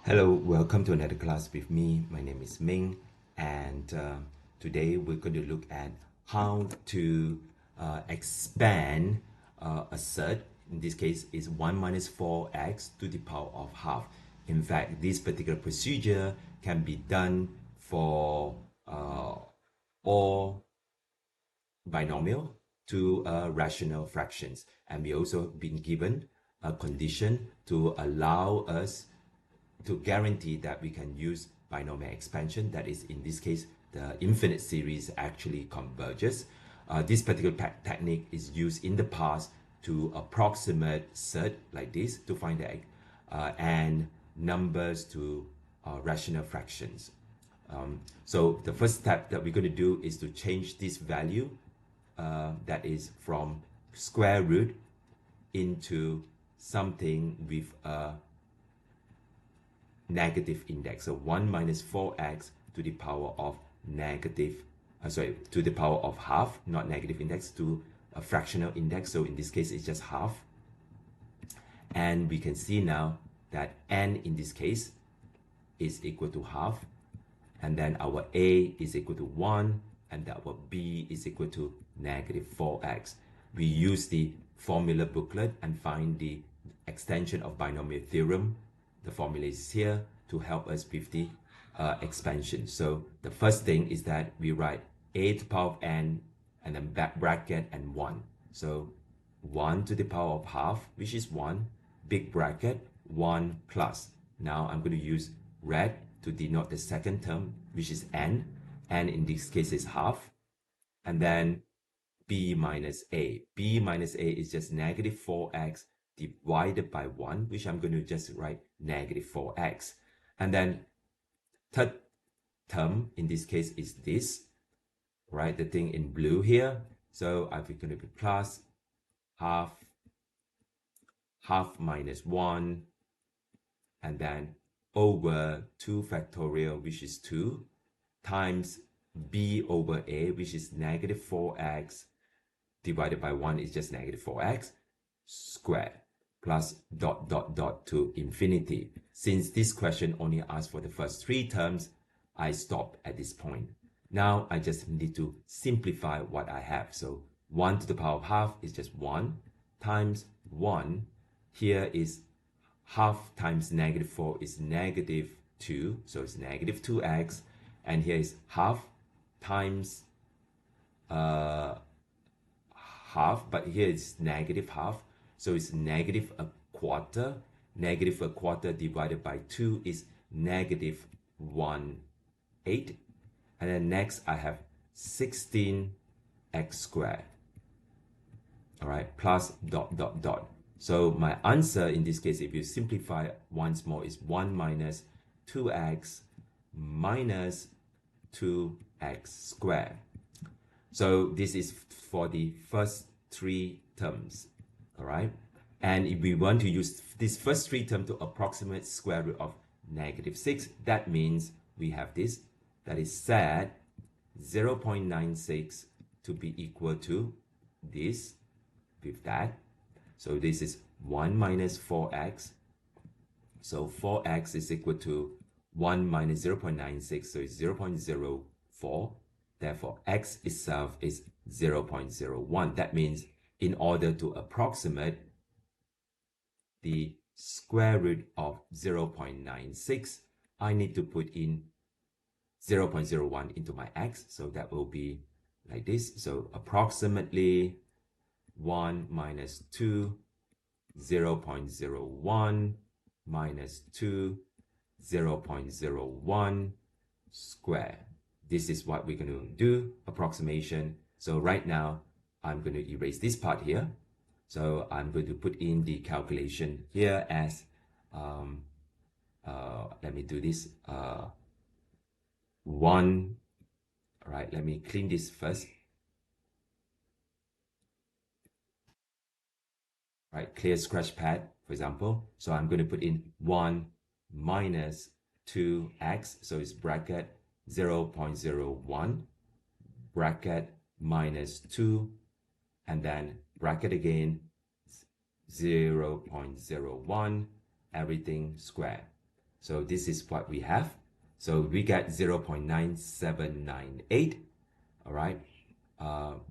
Hello, welcome to another class with me. My name is Ming, and today we're going to look at how to expand a set. In this case, is 1 minus 4x to the power of half. In fact, this particular procedure can be done for all binomial to rational fractions, and we also been given a condition to allow us to guarantee that we can use binomial expansion, that is, in this case, the infinite series actually converges. This particular technique is used in the past to approximate set like this to find the and numbers to rational fractions. So the first step that we're going to do is to change this value that is from square root into something with a negative index. So 1 minus 4x to the power of to the power of half, not negative index, to a fractional index. So in this case, it's just half. And we can see now that n in this case is equal to half. And then our a is equal to 1, and our b is equal to negative 4x. We use the formula booklet and find the extension of binomial theorem. The formula is here to help us with the expansion. So the first thing is that we write a to the power of n and then back bracket and 1. So 1 to the power of half, which is 1, big bracket, 1 plus. Now I'm going to use red to denote the second term, which is n. N in this case is half. And then b minus a. b minus a is just negative 4x divided by 1, which I'm going to just write negative 4x. And then third term in this case is this, right? The thing in blue here. So I'm going to be plus half minus 1, and then over 2 factorial, which is 2, times b over a, which is negative 4x, divided by 1 is just negative 4x squared, plus dot dot dot to infinity. Since this question only asks for the first 3 terms, I stop at this point. Now I just need to simplify what I have. So 1 to the power of half is just 1 times 1. Here is half times negative 4 is negative 2, so it's negative 2x. And here is half times half, but here it's negative half, so it's negative a quarter. Negative a quarter divided by 2 is negative 1/8. And then next I have 16x squared. All right, plus dot dot dot. So my answer in this case, if you simplify once more, is 1 minus 2x minus 2x squared. So this is for the first 3 terms, all right? And if we want to use this first 3 terms to approximate square root of negative 6, that means we have this, that is set 0.96 to be equal to this with that. So this is 1 minus 4x. So 4x is equal to 1 minus 0.96, so it's 0.04. Therefore, x itself is 0.01. That means in order to approximate the square root of 0.96, I need to put in 0.01 into my x. So that will be like this. So approximately 1 minus 2, 0.01 minus 2, 0.01 square. This is what we're going to do, approximation. So right now, I'm going to erase this part here. So I'm going to put in the calculation here as, let me do this, 1, all right, let me clean this first. Right, clear scratch pad, for example. So I'm going to put in 1 minus 2x, so it's bracket 0.01, bracket minus 2, and then bracket again 0.01, everything square. So this is what we have. So we get 0.9798. All right.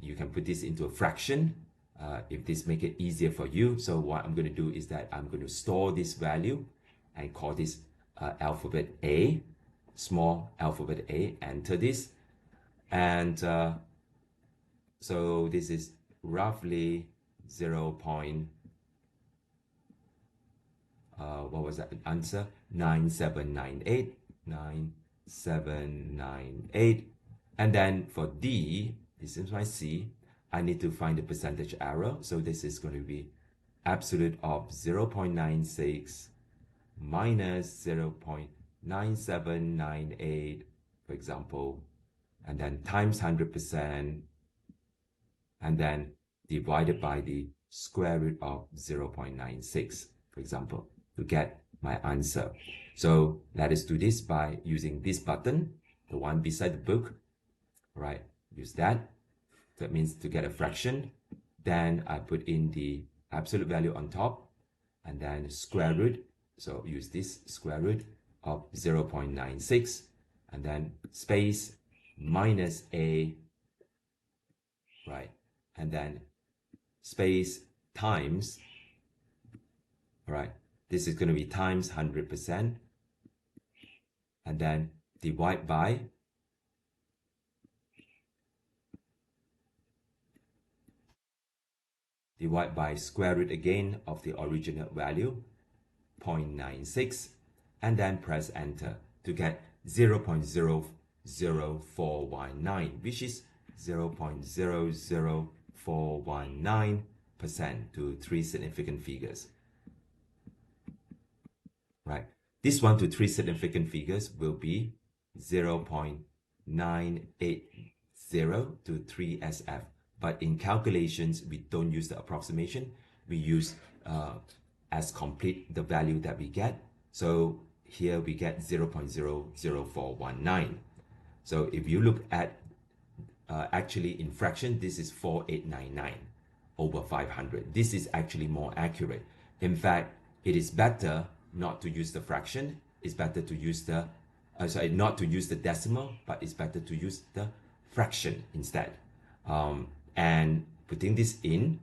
You can put this into a fraction if this make it easier for you. So what I'm going to do is that I'm going to store this value and call this alphabet A, small alphabet A, enter this. And so this is roughly 0. What was that answer? 9798. And then for D, this is my C, I need to find the percentage error. So this is going to be absolute of 0.96 minus 0.9798, for example, and then times 100%, and then divided by the square root of 0.96, for example, to get my answer. So let us do this by using this button, the one beside the book. All right, use that. That means to get a fraction, then I put in the absolute value on top, and then square root. So use this square root of 0.96, and then space minus A, right? And then space times, all right? This is going to be times 100%, and then divide by square root again of the original value, 0.96, and then press enter to get 0.00419, which is 0.00419% to 3 significant figures. Right. This 1 to 3 significant figures will be 0.980 to 3SF. But in calculations, we don't use the approximation. We use as complete the value that we get. So here we get 0.00419. So if you look at actually in fraction, this is 4899 over 500. This is actually more accurate. In fact, it is better not to use the fraction. It's better to use the, not to use the decimal, but it's better to use the fraction instead. And putting this in,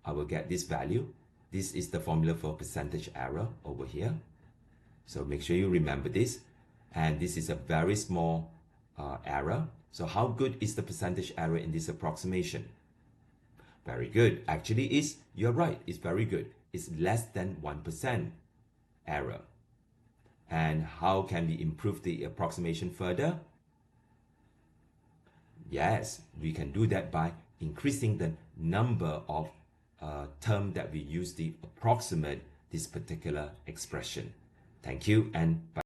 I will get this value. This is the formula for percentage error over here. So make sure you remember this. And this is a very small error. So how good is the percentage error in this approximation? Very good. Actually, you're right. It's very good. It's less than 1% error. And how can we improve the approximation further? Yes, we can do that by increasing the number of terms that we use to approximate this particular expression. Thank you and bye.